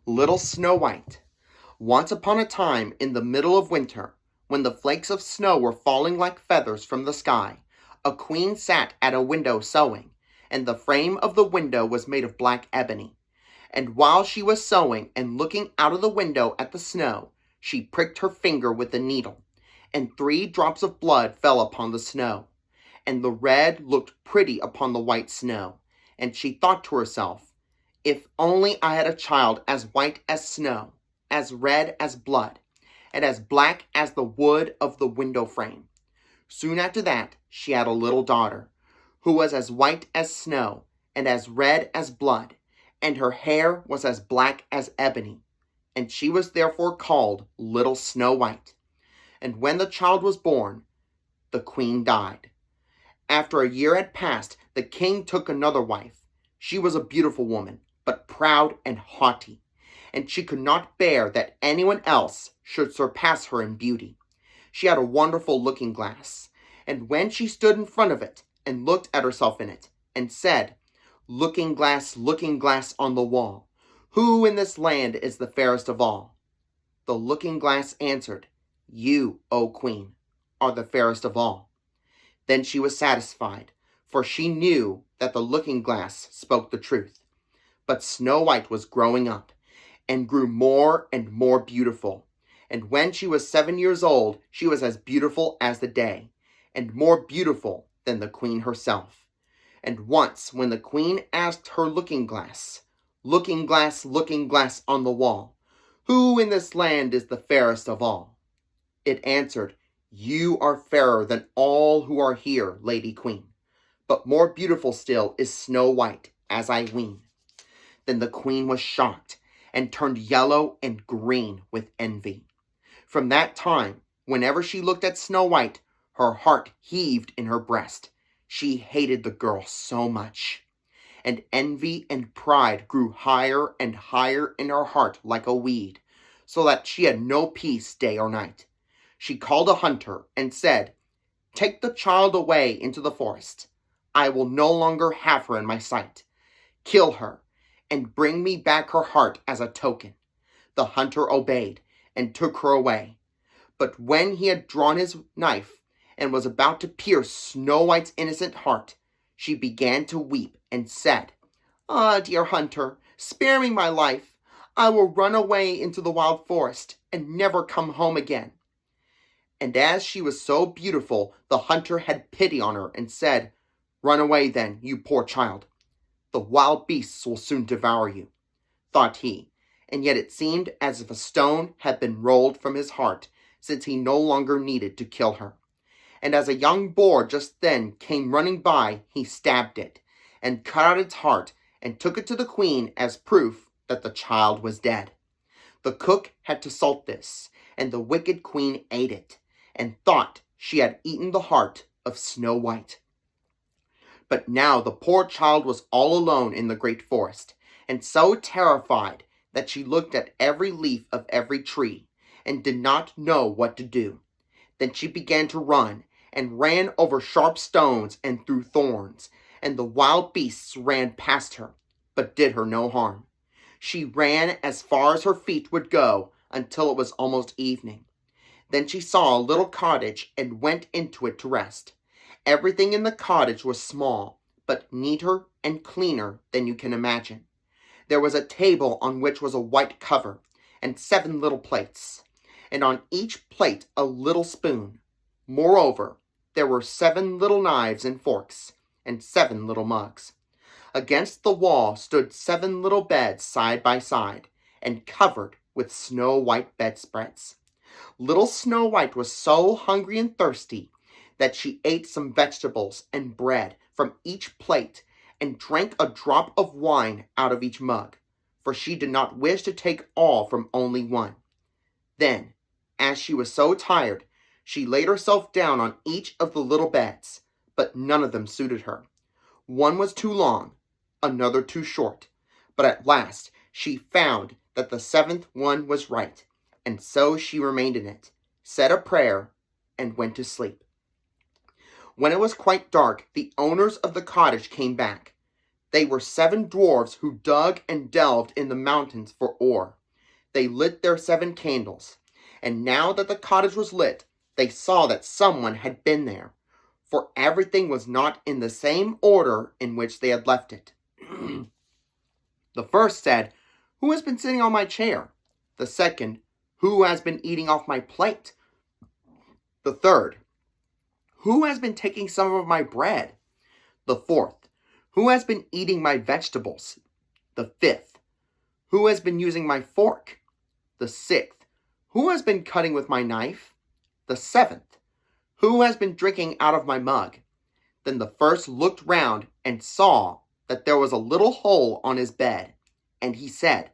Little Snow White. Once upon a time, in the middle of winter, when the flakes of snow were falling like feathers from the sky, a queen sat at a window sewing, and the frame of the window was made of black ebony. And while she was sewing and looking out of the window at the snow, she pricked her finger with the needle, and 3 drops of blood fell upon the snow. And the red looked pretty upon the white snow, and she thought to herself, if only I had a child as white as snow, as red as blood, and as black as the wood of the window frame. Soon after that she had a little daughter, who was as white as snow, and as red as blood, and her hair was as black as ebony, and she was therefore called Little Snow White. And when the child was born, the queen died. After a year had passed, the king took another wife. She was a beautiful woman, but proud and haughty, and she could not bear that anyone else should surpass her in beauty. She had a wonderful looking-glass, and when she stood in front of it and looked at herself in it, and said, looking glass on the wall, who in this land is the fairest of all? The looking-glass answered, you, O queen, are the fairest of all. Then she was satisfied, for she knew that the looking-glass spoke the truth. But Snow White was growing up, and grew more and more beautiful. And when she was 7 years old, she was as beautiful as the day, and more beautiful than the queen herself. And once, when the queen asked her looking-glass on the wall, who in this land is the fairest of all? It answered, you are fairer than all who are here, Lady Queen, but more beautiful still is Snow White, as I ween. Then the queen was shocked, and turned yellow and green with envy. From that time, whenever she looked at Snow White, her heart heaved in her breast. She hated the girl so much. And envy and pride grew higher and higher in her heart like a weed, so that she had no peace day or night. She called a hunter and said, take the child away into the forest. I will no longer have her in my sight. Kill her, and bring me back her heart as a token. The hunter obeyed, and took her away. But when he had drawn his knife, and was about to pierce Snow White's innocent heart, she began to weep, and said, ah, dear hunter, spare me my life. I will run away into the wild forest, and never come home again. And as she was so beautiful, the hunter had pity on her, and said, run away then, you poor child. The wild beasts will soon devour you, thought he, and yet it seemed as if a stone had been rolled from his heart, since he no longer needed to kill her. And as a young boar just then came running by, he stabbed it, and cut out its heart, and took it to the queen as proof that the child was dead. The cook had to salt this, and the wicked queen ate it, and thought she had eaten the heart of Snow White. But now the poor child was all alone in the great forest, and so terrified that she looked at every leaf of every tree, and did not know what to do. Then she began to run, and ran over sharp stones and through thorns, and the wild beasts ran past her, but did her no harm. She ran as far as her feet would go, until it was almost evening. Then she saw a little cottage, and went into it to rest. Everything in the cottage was small, but neater and cleaner than you can imagine. There was a table on which was a white cover, and 7 little plates, and on each plate a little spoon. Moreover, there were 7 little knives and forks, and 7 little mugs. Against the wall stood 7 little beds side by side, and covered with snow white bedspreads. Little Snow White was so hungry and thirsty that she ate some vegetables and bread from each plate, and drank a drop of wine out of each mug, for she did not wish to take all from only one. Then, as she was so tired, she laid herself down on each of the little beds, but none of them suited her. One was too long, another too short, but at last she found that the 7th one was right, and so she remained in it, said a prayer, and went to sleep. When it was quite dark, the owners of the cottage came back. They were 7 dwarfs who dug and delved in the mountains for ore. They lit their 7 candles, and now that the cottage was lit, they saw that someone had been there, for everything was not in the same order in which they had left it. The first said, "Who has been sitting on my chair?" The second, "Who has been eating off my plate?" The third, "Who has been taking some of my bread?" The fourth, "Who has been eating my vegetables?" The fifth, "Who has been using my fork?" The sixth, "Who has been cutting with my knife?" The seventh, "Who has been drinking out of my mug?" Then the first looked round and saw that there was a little hole on his bed, and he said,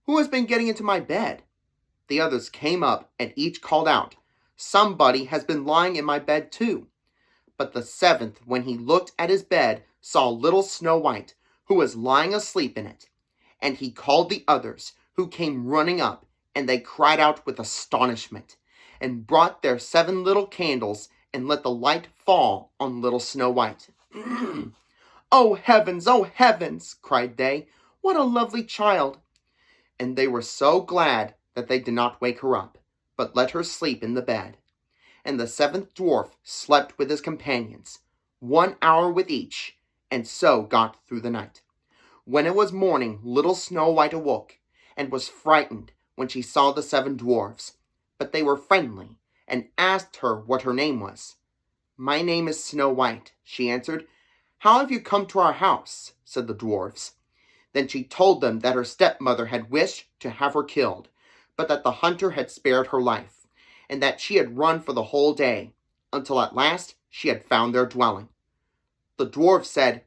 "Who has been getting into my bed?" The others came up and each called out, "Somebody has been lying in my bed too." But the seventh, when he looked at his bed, saw little Snow White, who was lying asleep in it. And he called the others, who came running up, and they cried out with astonishment, and brought their 7 little candles, and let the light fall on little Snow White. "Oh heavens!" cried they. "What a lovely child!" And they were so glad that they did not wake her up, but let her sleep in the bed. And the 7th dwarf slept with his companions, 1 hour with each, and so got through the night. When it was morning, little Snow White awoke, and was frightened when she saw the 7 dwarfs, but they were friendly, and asked her what her name was. "My name is Snow White," she answered. "How have you come to our house?" said the dwarfs. Then she told them that her stepmother had wished to have her killed, but that the hunter had spared her life, and that she had run for the whole day, until at last she had found their dwelling. The dwarf said,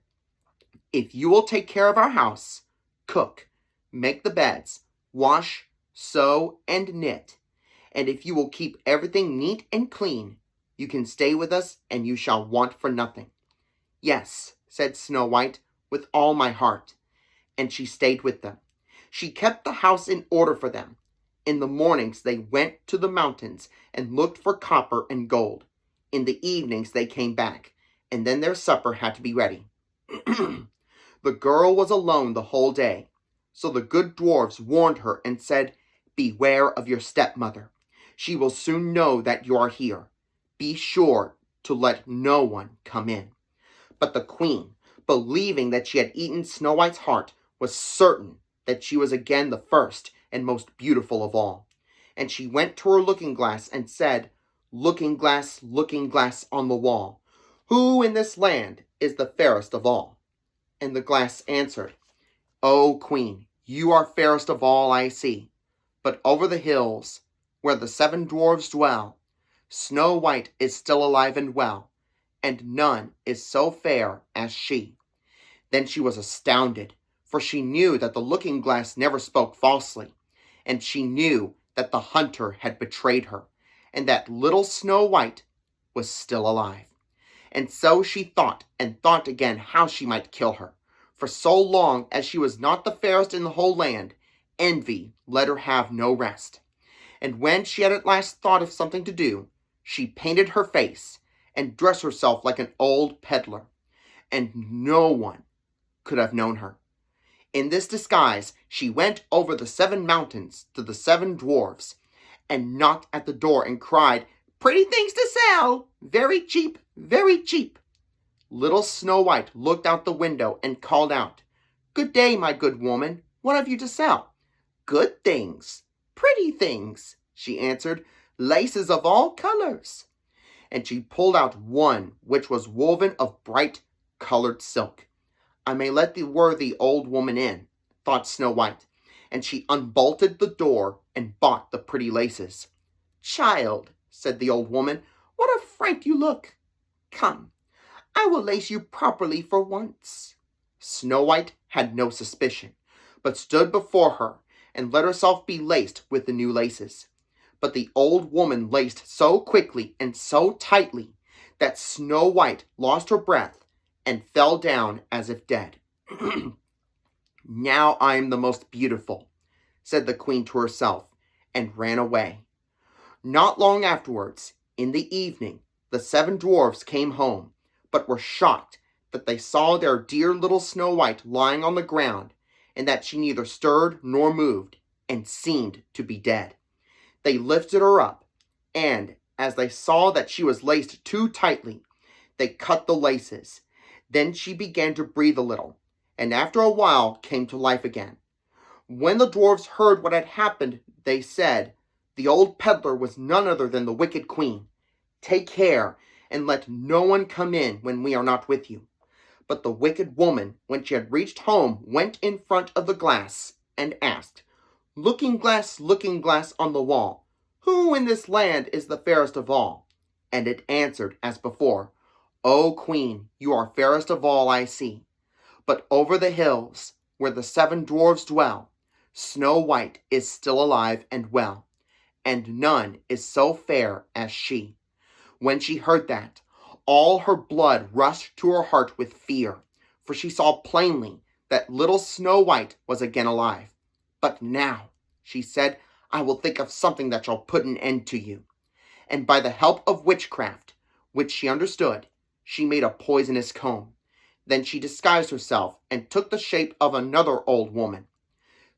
"If you will take care of our house, cook, make the beds, wash, sew, and knit, and if you will keep everything neat and clean, you can stay with us and you shall want for nothing." "Yes," said Snow White, "with all my heart." And she stayed with them. She kept the house in order for them. In the mornings they went to the mountains and looked for copper and gold. In the evenings they came back, and then their supper had to be ready. The girl was alone the whole day, so the good dwarfs warned her and said, "Beware of your stepmother. She will soon know that you are here. Be sure to let no one come in." But the queen, believing that she had eaten Snow White's heart, was certain that she was again the first and most beautiful of all. And she went to her looking-glass and said, looking glass on the wall, "Who in this land is the fairest of all?" And the glass answered, "O queen, you are fairest of all I see. But over the hills, where the 7 dwarfs dwell, Snow White is still alive and well, and none is so fair as she." Then she was astounded, for she knew that the looking-glass never spoke falsely, and she knew that the hunter had betrayed her, and that little Snow White was still alive. And so she thought and thought again how she might kill her, for so long as she was not the fairest in the whole land, envy let her have no rest. And when she had at last thought of something to do, she painted her face, and dressed herself like an old peddler, and no one could have known her. In this disguise she went over the 7 mountains to the 7 dwarfs, and knocked at the door and cried, "Pretty things to sell! Very cheap, very cheap!" Little Snow White looked out the window and called out, "Good day, my good woman. What have you to sell?" "Good things, pretty things," she answered, "laces of all colors." And she pulled out one which was woven of bright colored silk. "I may let the worthy old woman in," thought Snow White, and she unbolted the door and bought the pretty laces. "Child," said the old woman, "what a fright you look! Come, I will lace you properly for once." Snow White had no suspicion, but stood before her and let herself be laced with the new laces. But the old woman laced so quickly and so tightly that Snow White lost her breath and fell down as if dead. "Now I am the most beautiful," said the queen to herself, and ran away. Not long afterwards, in the evening, the 7 dwarfs came home, but were shocked that they saw their dear little Snow White lying on the ground, and that she neither stirred nor moved, and seemed to be dead. They lifted her up, and, as they saw that she was laced too tightly, they cut the laces. Then she began to breathe a little, and after a while came to life again. When the dwarfs heard what had happened, they said, "The old peddler was none other than the wicked queen. Take care, and let no one come in when we are not with you." But the wicked woman, when she had reached home, went in front of the glass and asked, looking glass on the wall, "Who in this land is the fairest of all?" And it answered as before, "O Queen, you are fairest of all I see. But over the hills, where the 7 dwarfs dwell, Snow White is still alive and well, and none is so fair as she." When she heard that, all her blood rushed to her heart with fear, for she saw plainly that little Snow White was again alive. "But now," she said, "I will think of something that shall put an end to you." And by the help of witchcraft, which she understood, she made a poisonous comb. Then she disguised herself and took the shape of another old woman.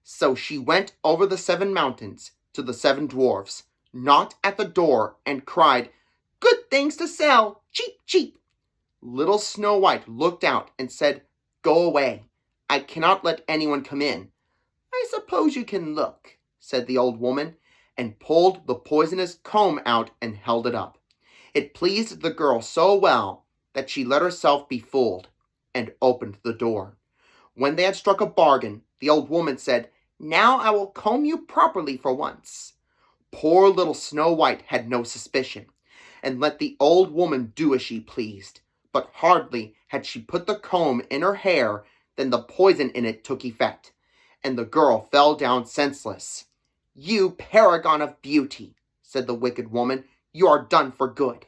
So she went over the 7 mountains to the 7 dwarfs, knocked at the door, and cried, "Good things to sell, cheap, cheap." Little Snow White looked out and said, "Go away. I cannot let anyone come in." "I suppose you can look," said the old woman, and pulled the poisonous comb out and held it up. It pleased the girl so well that she let herself be fooled, and opened the door. When they had struck a bargain, the old woman said, "Now I will comb you properly for once." Poor little Snow White had no suspicion, and let the old woman do as she pleased. But hardly had she put the comb in her hair than the poison in it took effect, and the girl fell down senseless. "You paragon of beauty," said the wicked woman, "you are done for good."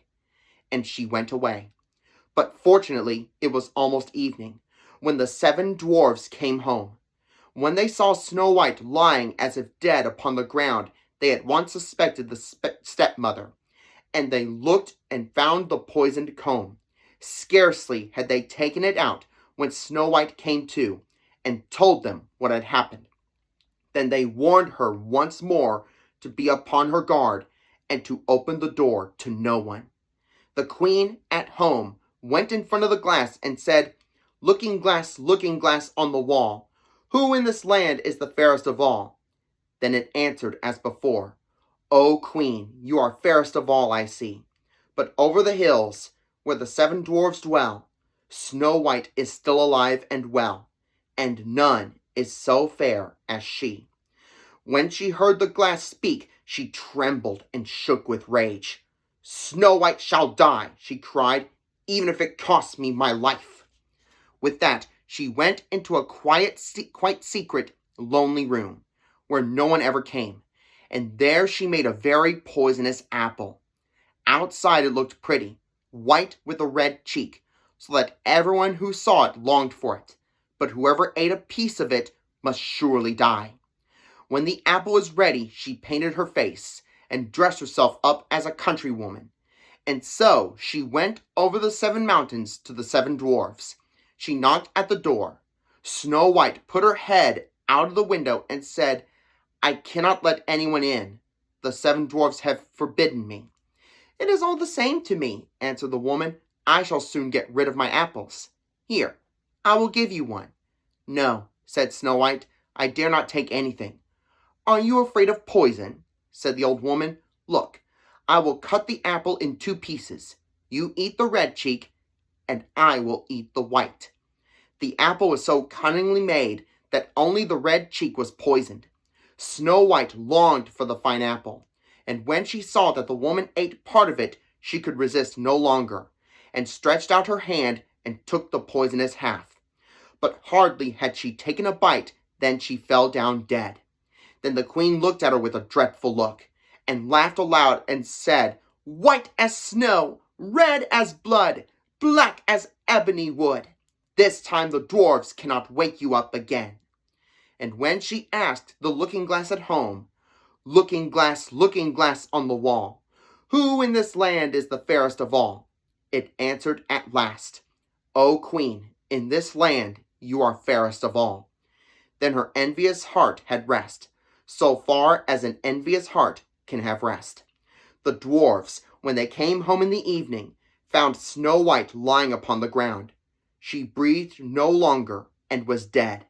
And she went away. But fortunately it was almost evening, when the 7 dwarfs came home. When they saw Snow White lying as if dead upon the ground, they at once suspected the stepmother, and they looked and found the poisoned comb. Scarcely had they taken it out when Snow White came to, and told them what had happened. Then they warned her once more to be upon her guard, and to open the door to no one. The queen, at home, went in front of the glass and said, looking glass on the wall, "Who in this land is the fairest of all?" Then it answered as before, "O Queen, you are fairest of all I see. But over the hills, where the 7 dwarfs dwell, Snow White is still alive and well, and none is so fair as she." When she heard the glass speak, she trembled and shook with rage. "Snow White shall die," she cried, "even if it costs me my life." With that, she went into a quite secret, lonely room, where no one ever came, and there she made a very poisonous apple. Outside it looked pretty, white with a red cheek, so that everyone who saw it longed for it, but whoever ate a piece of it must surely die. When the apple was ready, she painted her face, and dressed herself up as a countrywoman. And so she went over the 7 mountains to the 7 dwarfs. She knocked at the door. Snow White put her head out of the window and said, "I cannot let anyone in. The 7 dwarfs have forbidden me." "It is all the same to me," answered the woman. "I shall soon get rid of my apples. Here, I will give you one." "No," said Snow White, "I dare not take anything." "Are you afraid of poison?" said the old woman. "Look, I will cut the apple in 2 pieces. You eat the red cheek, and I will eat the white." The apple was so cunningly made that only the red cheek was poisoned. Snow White longed for the fine apple, and when she saw that the woman ate part of it, she could resist no longer, and stretched out her hand and took the poisonous half. But hardly had she taken a bite than she fell down dead. Then the queen looked at her with a dreadful look, and laughed aloud and said, "White as snow, red as blood, black as ebony wood. This time the dwarfs cannot wake you up again." And when she asked the looking-glass at home, looking glass on the wall, "Who in this land is the fairest of all?" it answered at last, O Queen, in this land you are fairest of all. Then her envious heart had rest, so far as an envious heart can have rest. The dwarfs, when they came home in the evening, found Snow White lying upon the ground. She breathed no longer and was dead.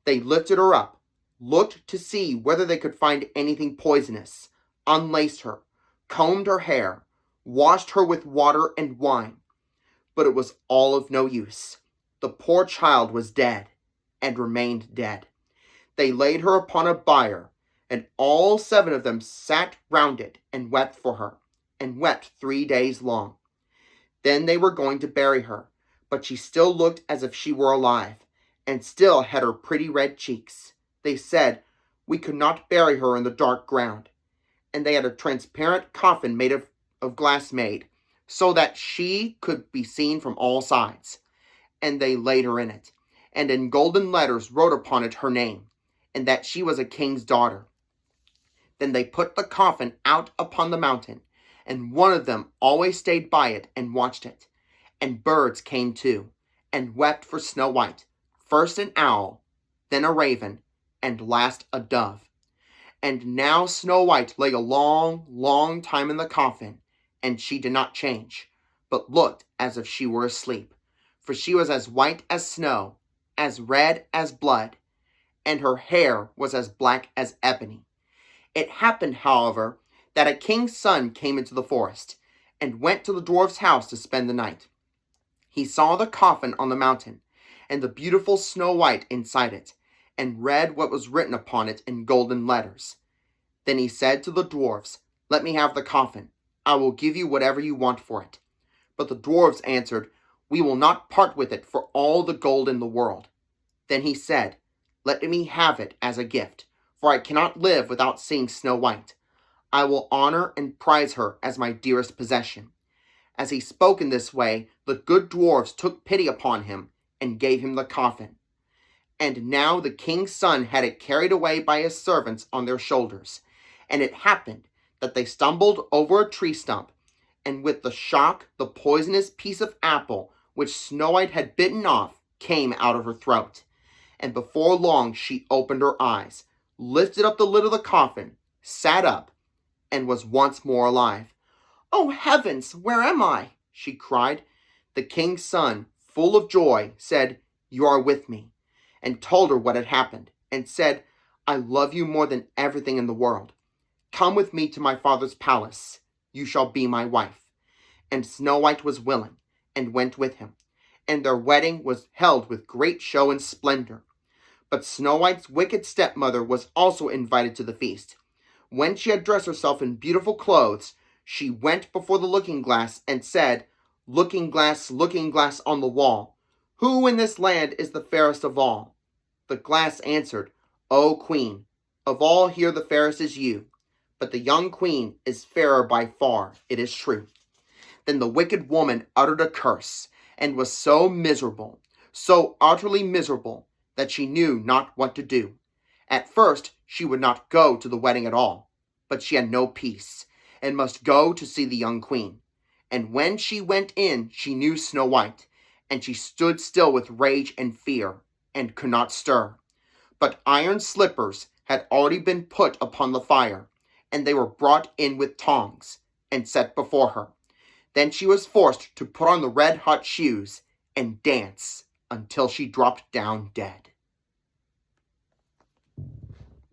They lifted her up, looked to see whether they could find anything poisonous, unlaced her, combed her hair, washed her with water and wine. But it was all of no use. The poor child was dead, and remained dead. They laid her upon a bier, and all 7 of them sat round it and wept for her, and wept 3 days long. Then they were going to bury her, but she still looked as if she were alive, and still had her pretty red cheeks. They said, we could not bury her in the dark ground. And they had a transparent coffin made of glass made, so that she could be seen from all sides. And they laid her in it, and in golden letters wrote upon it her name, and that she was a king's daughter. Then they put the coffin out upon the mountain, and one of them always stayed by it and watched it. And birds came too, and wept for Snow White, first an owl, then a raven, and last a dove. And now Snow White lay a long, long time in the coffin, and she did not change, but looked as if she were asleep, for she was as white as snow, as red as blood, and her hair was as black as ebony. It happened, however, that a king's son came into the forest, and went to the dwarf's house to spend the night. He saw the coffin on the mountain, and the beautiful Snow White inside it, and read what was written upon it in golden letters. Then he said to the dwarfs, let me have the coffin. I will give you whatever you want for it. But the dwarfs answered, we will not part with it for all the gold in the world. Then he said, let me have it as a gift, for I cannot live without seeing Snow White. I will honor and prize her as my dearest possession. As he spoke in this way, the good dwarfs took pity upon him and gave him the coffin. And now the king's son had it carried away by his servants on their shoulders. And it happened that they stumbled over a tree stump, and with the shock the poisonous piece of apple which Snow White had bitten off came out of her throat. And before long she opened her eyes, lifted up the lid of the coffin, sat up, and was once more alive. Oh heavens, where am I? She cried. The king's son, full of joy, said, you are with me, and told her what had happened, and said, I love you more than everything in the world. Come with me to my father's palace. You shall be my wife. And Snow White was willing, and went with him. And their wedding was held with great show and splendor. But Snow White's wicked stepmother was also invited to the feast. When she had dressed herself in beautiful clothes, she went before the looking-glass and said, looking glass on the wall, who in this land is the fairest of all? The glass answered, O Queen, of all here the fairest is you. But the young queen is fairer by far, it is true. Then the wicked woman uttered a curse, and was so miserable, so utterly miserable, that she knew not what to do. At first she would not go to the wedding at all, but she had no peace, and must go to see the young queen. And when she went in, she knew Snow White, and she stood still with rage and fear, and could not stir. But iron slippers had already been put upon the fire, and they were brought in with tongs, and set before her. Then she was forced to put on the red-hot shoes, and dance until she dropped down dead.